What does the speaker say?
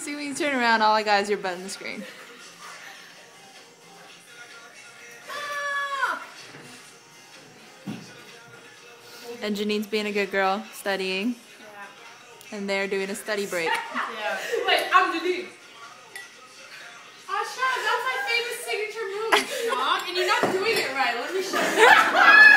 See, when you turn around, all I got is your butt in the screen. And Janine's being a good girl, studying. Yeah. And they're doing a study break. Yeah. Wait, I'm Janine. Oh, Sean, that's my famous signature move, Sean. And you're not doing it right. Let me show you.